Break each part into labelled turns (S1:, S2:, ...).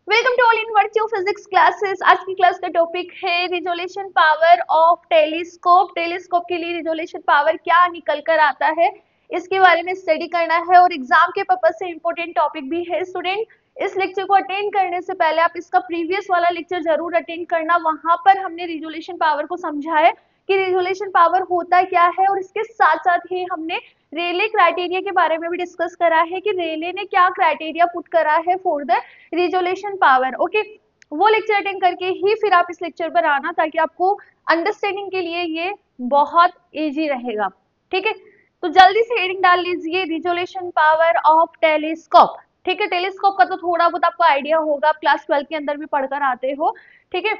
S1: Welcome to all in virtue physics classes. आज की class का टॉपिक है resolution power of telescope. Telescope के लिए रिजोल्यूशन पावर क्या निकल कर आता है, इसके बारे में स्टडी करना है और एग्जाम के पर्पज से इंपॉर्टेंट टॉपिक भी है। स्टूडेंट, इस लेक्चर को अटेंड करने से पहले आप इसका प्रीवियस वाला लेक्चर जरूर अटेंड करना। वहां पर हमने रिजोल्यूशन पावर को समझा है कि रिजोल्यूशन पावर होता क्या है, और इसके साथ साथ ही हमने रेले क्राइटेरिया के बारे में भी डिस्कस करा है कि रेले ने क्या क्राइटेरिया पुट करा है for the resolution power. Okay, वो लेक्चर अटेंड करके ही फिर आप इस लेक्चर पर आना, ताकि आपको अंडरस्टैंडिंग के लिए ये बहुत इजी रहेगा। ठीक है, तो जल्दी से हेडिंग डाल लीजिए, रिजोल्यूशन पावर ऑफ टेलीस्कोप। ठीक है, टेलीस्कोप का तो थोड़ा बहुत आपको आइडिया होगा, क्लास 12 के अंदर भी पढ़कर आते हो। ठीक है,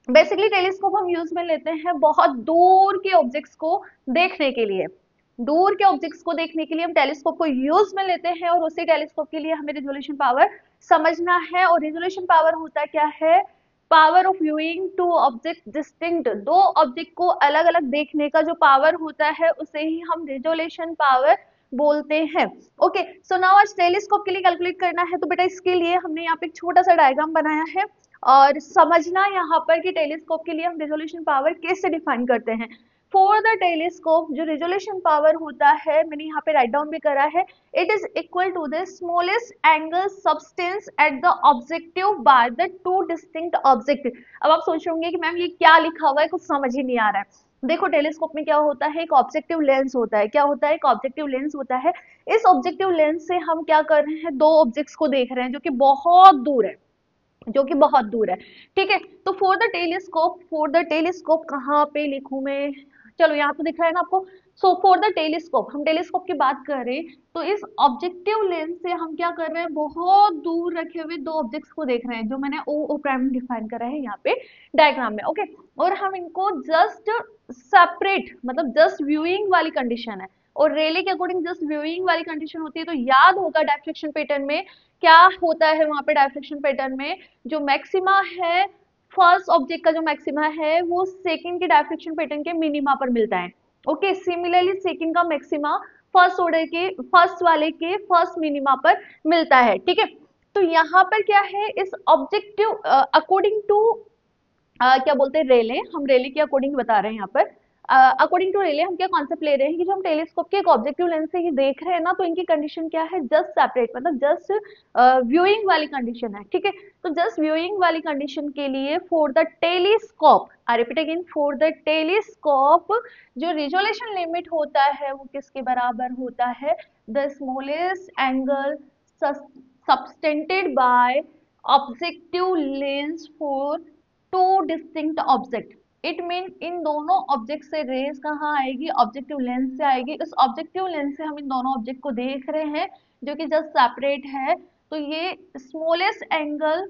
S1: बेसिकली टेलीस्कोप हम यूज में लेते हैं बहुत दूर के ऑब्जेक्ट्स को देखने के लिए। दूर के ऑब्जेक्ट्स को देखने के लिए हम टेलीस्कोप को यूज में लेते हैं, और उसी टेलीस्कोप के लिए हमें रिजोल्यूशन पावर समझना है। और रिजोल्यूशन पावर होता क्या है? Power of viewing two object distinct, दो ऑब्जेक्ट को अलग अलग देखने का जो पावर होता है उसे ही हम रिजोल्यूशन पावर बोलते हैं। ओके, सो नाउ आज टेलीस्कोप के लिए कैलकुलेट करना है, तो बेटा इसके लिए हमने यहाँ पे एक छोटा सा डायग्राम बनाया है, और समझना यहाँ पर कि टेलीस्कोप के लिए हम रिजोल्यूशन पावर कैसे डिफाइन करते हैं। फॉर द टेलीस्कोप जो रिजोल्यूशन पावर होता है, मैंने यहाँ पे राइट डाउन भी करा है, it is equal to the smallest angle subtends at the objective by the two distinct object. अब आप सोच रहे कि मैम ये क्या लिखा हुआ है, कुछ समझ ही नहीं आ रहा है। देखो, टेलीस्कोप में क्या होता है, एक ऑब्जेक्टिव लेंस होता है। क्या होता है? एक ऑब्जेक्टिव लेंस होता है। इस ऑब्जेक्टिव लेंस से हम क्या कर रहे हैं, दो ऑब्जेक्ट्स को देख रहे हैं जो कि बहुत दूर है, जो कि बहुत दूर है। ठीक है, तो फॉर द टेलीस्कोप कहाँ पे लिखूं मैं? चलो यहाँ तो दिख रहा है ना आपको। सो फॉर द टेलीस्कोप, हम टेलीस्कोप की बात करें तो इस ऑब्जेक्टिव लेंस से हम क्या कर रहे हैं, बहुत दूर रखे हुए दो ऑब्जेक्ट्स को देख रहे हैं, जो मैंने ओ प्राइम डिफाइन करा है यहाँ पे डायग्राम में। ओके, और हम इनको जस्ट सेपरेट, मतलब जस्ट व्यूइंग वाली कंडीशन है, और रेले के अकॉर्डिंग जस्ट व्यूइंग वाली कंडीशन होती है। तो याद होगा डायफ्लेक्शन पैटर्न में क्या होता है, वहां पे डायफ्लेक्शन पैटर्न में जो मैक्सिमा है, फर्स्ट ऑब्जेक्ट का जो मैक्सिमा है वो सेकंड के डायफ्लेक्शन पैटर्न के मिनिमा पर मिलता है। ओके, सिमिलरली सेकंड का मैक्सिमा फर्स्ट ऑर्डर के, फर्स्ट वाले के फर्स्ट मिनिमा पर मिलता है। ठीक है, तो यहाँ पर क्या है, इस ऑब्जेक्टिव अकॉर्डिंग टू क्या बोलते हैं, रेले, हम रेले के अकॉर्डिंग बता रहे हैं यहाँ पर। अकॉर्डिंग टू रेले हम क्या कॉन्सेप्ट ले रहे हैं कि जो हम टेलीस्कोप के एक ऑब्जेक्टिव लेंस से ही देख रहे हैं ना, तो इनकी कंडीशन क्या है, जस्ट सेपरेट, मतलब जस्ट व्यूइंग वाली कंडीशन है। ठीक है, तो जस्ट व्यूइंग वाली कंडीशन के लिए for the telescope, I repeat again, for the telescope जो रिजोल्यूशन लिमिट होता है वो किसके बराबर होता है, the smallest angle subtended bye objective lens for to distinct object. It mean in दोनों ऑब्जेक्ट से रेज कहाँ आएगी, ऑब्जेक्टिव लेंस से आएगी। इस ऑब्जेक्टिव लेंस से हम इन दोनों ऑब्जेक्ट को देख रहे हैं जो कि जस्ट सेपरेट है, तो ये स्मॉलेस्ट एंगल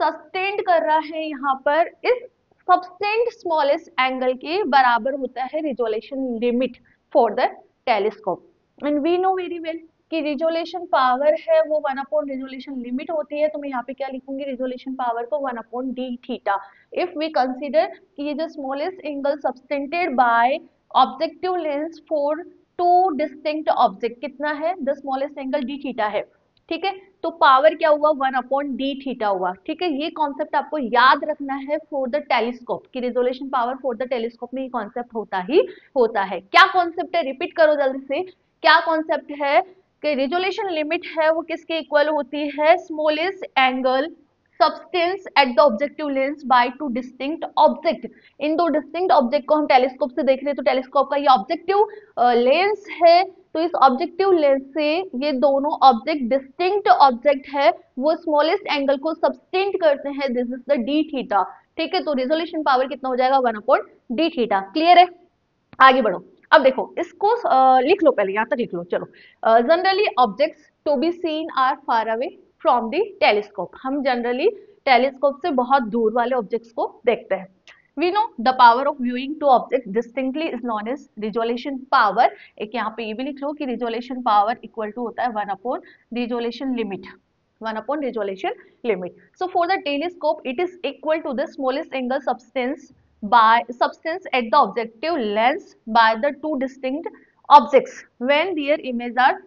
S1: सस्टेंड कर रहा है यहाँ पर, इस सबस्टेंड स्मॉलेस्ट एंगल के बराबर होता है resolution limit for the telescope. And we know very well कि रिजोल्यूशन पावर है वो 1 रिजोल्यूशन लिमिट होती है। तो मैं यहाँ पे क्या लिखूंगी, रिजोल्यूशन पावर को 1/d theta. If we consider कि ये जो smallest angle subtended bye objective lens for to distinct object कितना है, the smallest angle d theta है। ठीक है, तो पावर क्या हुआ, 1/d थीटा हुआ। ठीक है, ये कॉन्सेप्ट आपको याद रखना है फॉर द टेलीस्कोप की resolution power for the telescope में ये कॉन्सेप्ट होता ही होता है। क्या कॉन्सेप्ट है, रिपीट करो जल्दी से, क्या कॉन्सेप्ट है कि रिजोल्यूशन लिमिट है वो किसके इक्वल होती है, smallest angle subtends at the objective lens by two distinct object. इन दो डिस्टिंक्ट ऑब्जेक्ट को हम टेलीस्कोप से देख रहे हैं, तो टेलीस्कोप का ये ऑब्जेक्टिव लेंस है, तो इस ऑब्जेक्टिव लेंस से ये दोनों ऑब्जेक्ट डिस्टिंक्ट ऑब्जेक्ट है, वो स्मॉलेस्ट एंगल को सबटेंड करते हैं, this is the d theta. ठीक है, तो रिजोल्यूशन पावर कितना हो जाएगा, 1/d थीटा। क्लियर है, आगे बढ़ो। अब देखो इसको लिख लो, पहले यहाँ तक लिख लो। चलो, generally objects to be seen are far away from the telescope, हम जनरली टेलीस्कोप से बहुत दूर वाले ऑब्जेक्ट्स को देखते हैं। We know the power of viewing two object distinctly is known as resolution power. एक यहाँ पे ये भी लिख लो कि रिजोल्यूशन पावर इक्वल टू होता है 1 resolution limit, 1 resolution limit. So for the telescope, it is equal to the smallest angle substance at the objective lens by the two distinct objects when their images are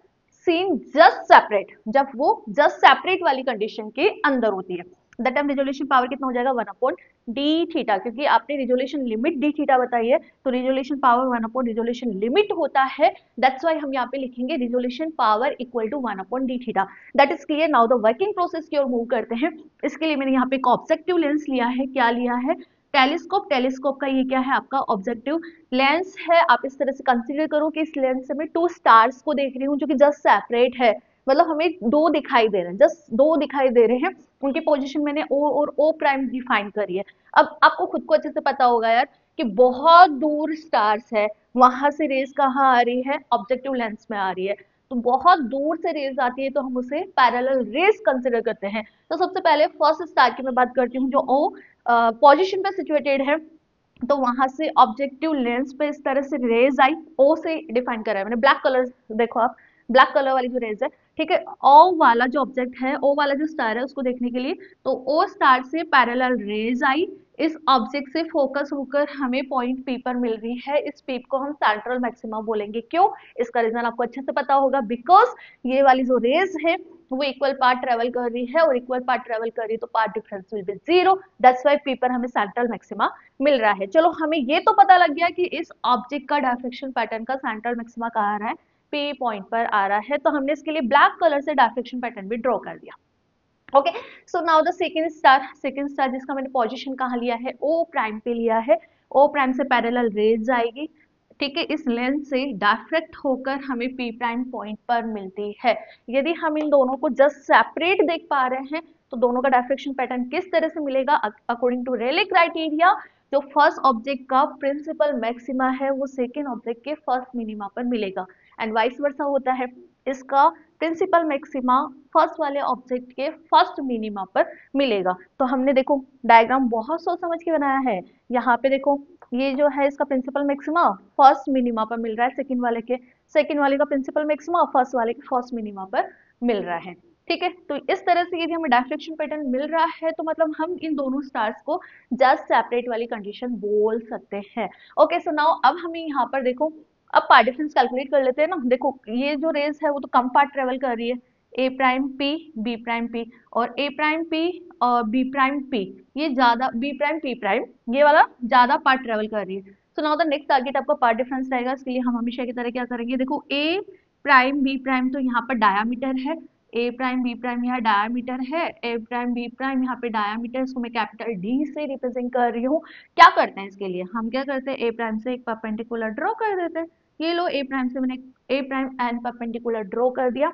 S1: seen just separate, जब वो just separate वाली condition के अंदर होती है। That time resolution power कितना हो जाएगा 1/d थीटा, क्योंकि आपने रिजोल्यूशन लिमिट d थीटा बताई है, तो रिजोल्यूशन पावर 1/रिजोल्यूशन लिमिट होता है, दैट्स वाई हम यहाँ पे लिखेंगे resolution power equal to 1/d theta. That is clear. Now the working process की ओर मूव करते हैं। इसके लिए मैंने यहाँ पे एक ऑब्जेक्टिव लेंस लिया है। क्या लिया है? टेलीस्कोप। टेलीस्कोप का ये क्या है? आपका ऑब्जेक्टिव लेंस है। आप इस तरह से कंसीडर करो कि इस लेंस से मैं 2 स्टार्स को देख रही हूँ जो कि जस्ट सेपरेट है, मतलब हमें 2 दिखाई दे रहे हैं, जस्ट 2 दिखाई दे रहे हैं, उनकी पोजीशन मैंने O और O प्राइम डिफाइन करी है। अब आपको खुद को अच्छे से पता होगा यार कि बहुत दूर स्टार्स है, वहां से रेज कहाँ आ रही है? ऑब्जेक्टिव लेंस में आ रही है। तो बहुत दूर से रेज आती है तो हम उसे पैरेलल रेज कंसिडर करते हैं। तो सबसे पहले फर्स्ट स्टार की मैं बात करती हूँ जो O पोजीशन पे सिचुएटेड है, तो वहां से ऑब्जेक्टिव लेंस पे इस तरह से रेज आई, ओ से डिफाइन करा है मैंने ब्लैक कलर, देखो आप ब्लैक कलर वाली जो रेज है, ठीक है। ओ वाला जो ऑब्जेक्ट है, ओ वाला जो स्टार है उसको देखने के लिए, तो ओ स्टार से पैरेलल रेज आई, इस ऑब्जेक्ट से फोकस होकर हमें पॉइंट पी पर मिल रही है। इस पी को हम सेंट्रल मैक्सिमा बोलेंगे। क्यों? इसका रीजन आपको अच्छे से पता होगा, बिकॉज ये वाली जो रेज है वो इक्वल पार्ट ट्रेवल कर रही है, और इक्वल पार्ट ट्रेवल कर रही है तो path difference will be 0, that's why P पर हमें सेंट्रल मैक्सिमा मिल रहा है। चलो हमें ये तो पता लग गया कि इस ऑब्जेक्ट का डायफ्रेक्शन पैटर्न का सेंट्रल मैक्सिमा कहाँ आ रहा है? पी पॉइंट पर आ रहा है। तो हमने इसके लिए ब्लैक कलर से डायफ्रेक्शन पैटर्न भी ड्रॉ कर दिया। Okay, so now the second star जिसका मैंने पोजीशन कहाँ लिया है? ओ प्राइम पे लिया है। ओ प्राइम से पैरेलल रेज आएगी, ठीक है, इस लेंस से डायफ्रेक्ट होकर हमें पी प्राइम पॉइंट पर मिलती है। यदि हम इन दोनों को जस्ट सेपरेट देख पा रहे हैं तो दोनों का डायफ्रेक्शन पैटर्न किस तरह से मिलेगा? अकॉर्डिंग टू रेले क्राइटेरिया, जो फर्स्ट ऑब्जेक्ट का प्रिंसिपल मैक्सिमा है वो सेकेंड ऑब्जेक्ट के फर्स्ट मिनिमा पर मिलेगा, एंड वाइस वर्सा होता है। इसका प्रिंसिपल मैक्सिमा फर्स्ट वाले ऑब्जेक्ट के फर्स्ट मिनिमा पर मिलेगा। तो हमने देखो डायग्राम बहुत सोच समझ के बनाया है। यहाँ पे देखो ये जो है इसका प्रिंसिपल मैक्सिमा फर्स्ट मिनिमा पर मिल रहा है, सेकंड वाले का प्रिंसिपल मैक्सिमा फर्स्ट वाले के फर्स्ट मिनिमा पर मिल रहा है, ठीक है। तो इस तरह से यदि हमें डायफ्रेक्शन पैटर्न मिल रहा है तो मतलब हम इन दोनों स्टार्स को जस्ट सेपरेट वाली कंडीशन बोल सकते हैं। ओके, सो नाउ अब हमें यहाँ पर देखो, अब पार्ट डिफरेंस कैलकुलेट कर लेते हैं ना। देखो ये जो रेस है वो तो कम पार्ट ट्रेवल कर रही है, A prime P B prime P, और ए प्राइम पी और बी प्राइम पी, ये ज्यादा, बी प्राइम पी प्राइम ये वाला ज्यादा पार्ट ट्रेवल कर रही है। So now the next target आपका पार्ट डिफरेंस रहेगा। इसके लिए हम हमेशा की तरह क्या करेंगे? देखो ए प्राइम बी प्राइम तो यहाँ पर डायामीटर है, ए प्राइम बी प्राइम यहाँ डायामीटर है, ए प्राइम बी प्राइम यहाँ पे डायामीटर, इसको मैं कैपिटल डी से रिप्रेजेंट कर रही हूँ। क्या करते हैं इसके लिए? हम क्या करते हैं, ए प्राइम से एक परपेंडिकुलर ड्रॉ कर देते हैं। ये लो ए प्राइम से मैंने ए प्राइम एंड परपेंडिकुलर ड्रॉ कर दिया,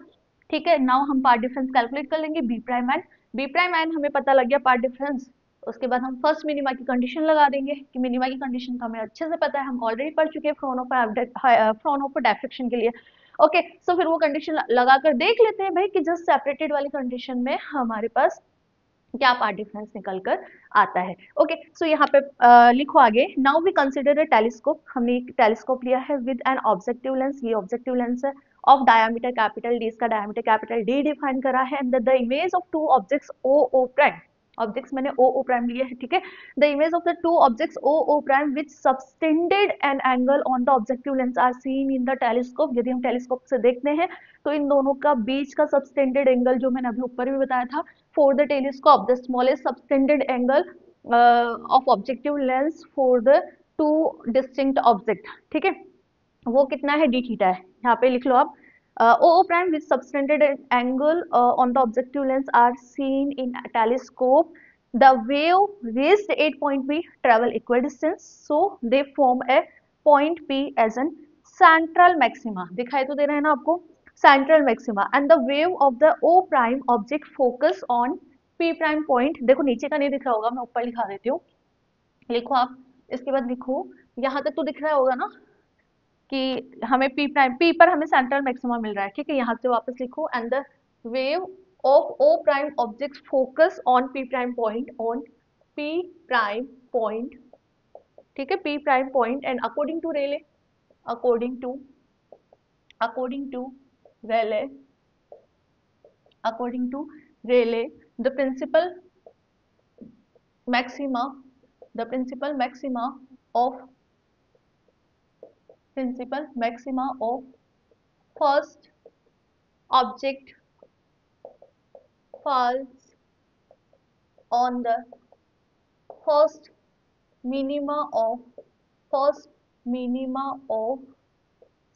S1: ठीक है। नाउ हम पार्ट डिफरेंस कैलकुलेट कर लेंगे, B prime and B prime and हमें पता लग गया पार्ट डिफरेंस। उसके बाद हम फर्स्ट मिनिमा की कंडीशन लगा देंगे कि मिनिमा की कंडीशन तो हमें अच्छे से पता है, हम ऑलरेडी पढ़ चुके हैं फ्रॉनहोफर डायफ्रेक्शन के लिए। ओके, सो फिर वो कंडीशन लगाकर देख लेते हैं भाई कि जस्ट सेपरेटेड वाली कंडीशन में हमारे पास क्या पार्ट डिफरेंस निकल कर आता है। ओके, सो यहाँ पे लिखो आगे, now we consider a telescope. हमने एक टेलीस्कोप लिया है विद एन ऑब्जेक्टिव लेंस, ये ऑब्जेक्टिव लेंस है, ऑफ डायमीटर कैपिटल डी, इसका डायमीटर कैपिटल डी डिफाइन करा है, and the image of two objects O O prime, objects मैंने ओ ओ प्राइम लिए है, ठीक है। The image of the two objects O O prime which subtended an angle on the objective lens are seen in the telescope. यदि हम telescope से देखते हैं तो इन दोनों का बीच का सबटेंडेड एंगल जो मैंने अभी ऊपर भी बताया था, for the telescope the smallest subtended angle of objective lens for the two distinct object, ठीक है, वो कितना है? डी थीटा है। यहाँ पे लिख लो आप, O O prime with subtended angle on the objective lens are seen in a telescope. The wave reached 8 point P, travel equal distance, so they form a point P as an central maxima। दिखाई तो दे रहा है ना आपको? Central maxima, and the wave of the O prime object focus on P prime point. देखो नीचे का नहीं दिख रहा होगा, मैं ऊपर लिखा देती हूँ, लिखो आप। इसके बाद लिखो, यहाँ तक तो दिख रहा होगा ना कि हमें पी प्राइम, पी पर हमें सेंट्रल मैक्सिमा मिल रहा है, ठीक है। यहाँ से वापस लिखो, and the wave of O prime object focus on P prime point, on P prime point, ठीक है, P prime point, and according to Rayleigh, according to according to Rayleigh according to Rayleigh, the maxima the principal maxima of first object falls on the first minima of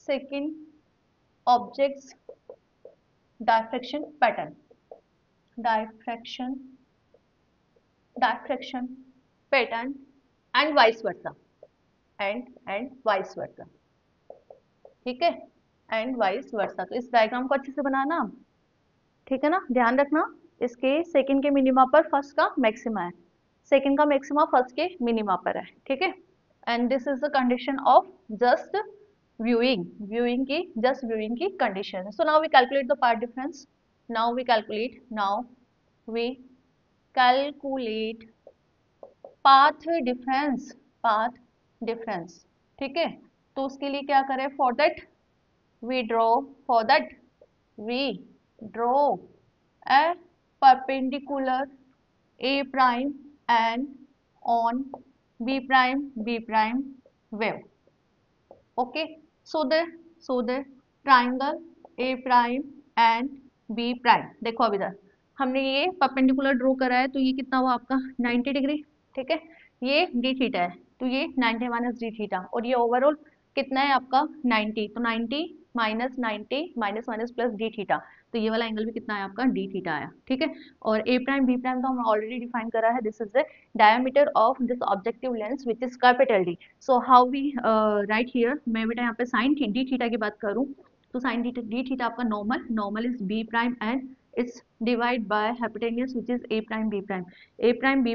S1: second object's diffraction pattern and vice versa and vice versa, ठीक है, and vice versa. तो इस diagram को अच्छे से बनाना, ठीक है ना, ध्यान रखना इसके सेकंड के मिनिमा पर फर्स्ट का मैक्सिमा है, सेकंड का मैक्सिमा फर्स्ट के मिनिमा पर है, ठीक है। And this is the condition of just viewing की condition. So now we calculate the path difference, now we calculate path difference, ठीक है। तो उसके लिए क्या करें, for that we draw a perpendicular a prime and on b prime wave, okay, so the triangle a prime and b prime, देखो अब इधर हमने ये परपेंडिकुलर ड्रॉ करा है, तो ये कितना हुआ आपका 90 डिग्री, ठीक है, ये डी थीटा है, तो ये 90 माइनस डी थीटा, और ये ओवरऑल कितना है आपका 90, तो 90 minus 90 minus plus D theta, तो ये वाला एंगल भी कितना है आपका डी थीटा आया, ठीक है। और ए प्राइम बी प्राइम तो हमने ऑलरेडी डिफाइन करा है, this is the diameter of this objective lens which is capital D. So how we write here, मैं बेटा यहाँ पे साइन डी थीटा की बात करूँ तो साइन डी थीटा आपका normal is B prime and it's divide by hypotenuse which is A prime B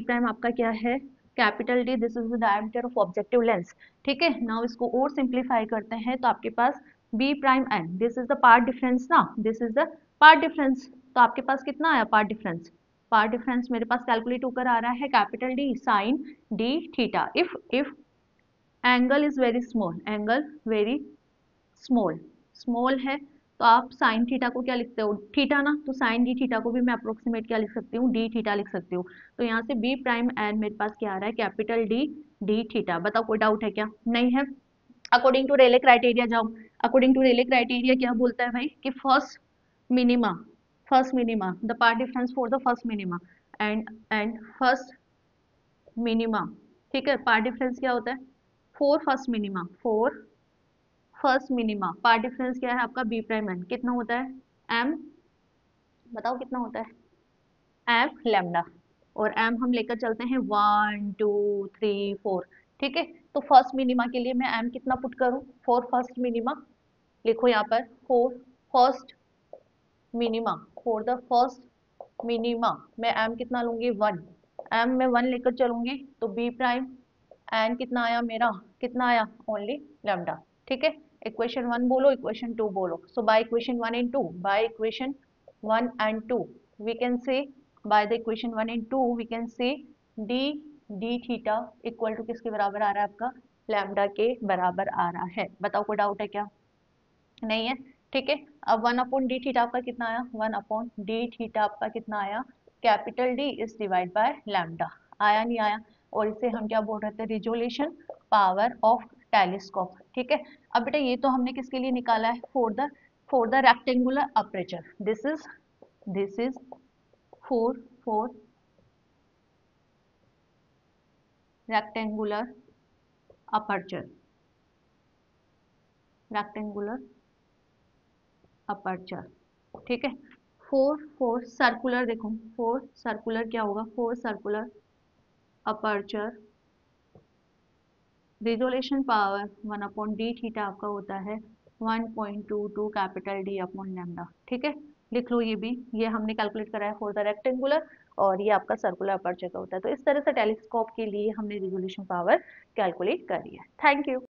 S1: prime आपका क्या है capital D, this is the diameter of objective lens, ठीक है। नाउ इसको और सिंप्लीफाई करते हैं, तो आपके पास b prime N, this is the path difference ना, this is the path difference, तो आपके पास कितना आया पार्ट डिफरेंस मेरे पास कैलकुलेट होकर आ रहा है capital D sine D theta. If angle is very small है, तो आप साइन थीटा को क्या लिखते हो थीटा ना, तो साइन डी थीटा को भी मैं अप्रोक्सीमेट क्या लिख सकती हूँ डी थीटा लिख सकती हूँ। तो यहाँ से b प्राइम एन मेरे पास क्या आ रहा है कैपिटल डी थीटा। बताओ कोई डाउट है क्या, नहीं है। अकॉर्डिंग टू रेले क्राइटेरिया जाओ, अकॉर्डिंग टू रेले क्राइटेरिया क्या बोलता है भाई कि first minima the path difference for the first minima and first minima, ठीक है। पार्ट डिफरेंस क्या होता है for first minima, path difference क्या है आपका बी प्राइम एन, कितना होता है एम, बताओ कितना होता है एम लैम्डा, और एम हम लेकर चलते हैं 1 2 3 4, ठीक है। तो फर्स्ट मिनिमा के लिए मैं एम कितना पुट करूं, फॉर फर्स्ट मिनिमा लिखो यहाँ पर फॉर द फर्स्ट मिनिमा मैं एम कितना लूंगी 1, एम में 1 लेकर चलूंगी, तो बी प्राइम एन कितना आया मेरा, कितना आया ओनली लैम्डा, ठीक है। इक्वेशन 1 बोलो, इक्वेशन 2 बोलो। So by equation 1 and 2, by equation 1 and 2 we can say, by the equation 1 and 2 we can say d theta equal to किसके बराबर आ रहा है आपका लैम्डा के बराबर आ रहा है। बताओ कोई डाउट है क्या, नहीं है, ठीक है। अब 1 अपॉन डी थीटा आपका कितना आया, 1 अपॉन डी थीटा आपका कितना आया capital D is divide by lambda, आया नहीं आया। और इसे हम क्या बोल रहे थे रिजोल्यूशन पावर ऑफ टेलीस्कोप, ठीक है। अब बेटा ये तो हमने किसके लिए निकाला है for the rectangular aperture, this is for rectangular aperture, ठीक है। फॉर सर्कुलर, देखो फॉर सर्कुलर क्या होगा, for circular aperture resolution power 1 upon D theta आपका होता है 1.22 कैपिटल डी अपॉन लैम्डा, ठीक है। लिख लो ये भी, ये हमने कैलकुलेट करा है फॉर द रेक्टेंगुलर, और ये आपका सर्कुलर अपर्चर का होता है। तो इस तरह से टेलीस्कोप के लिए हमने रिजोल्यूशन पावर कैलकुलेट करी है। Thank you.